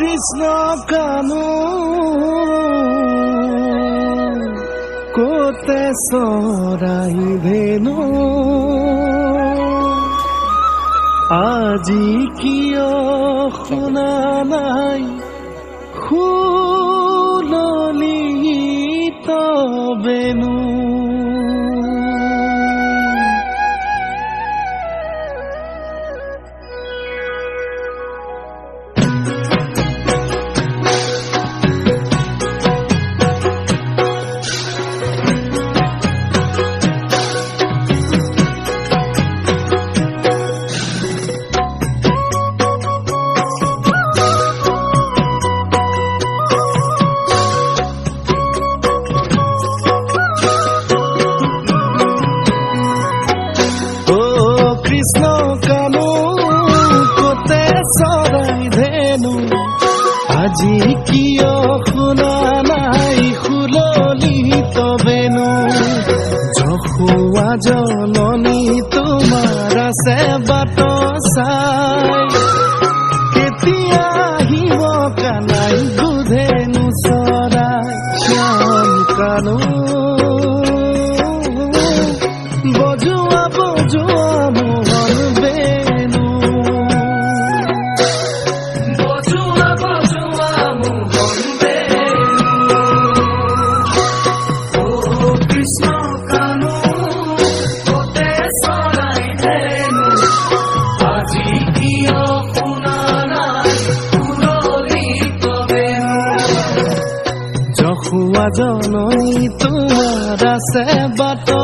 কৃষ্ণ কানু কোতে চৰাই ধেনু আজি কিয় শুনা নাই সুললিত বেনু কৃষ্ণ কানু কোতে চৰাই ধেনু আজি কিয় শুনা নাই সুললিত বেনু যশোৱা জননী তোমাৰ আছে বাট চাই কেতিয়া আহিব কানাই বুধেনু চৰাই শ্যাম কানু বজোৱা বজোৱা যশোৱা জননী তোমাৰ আছে বাট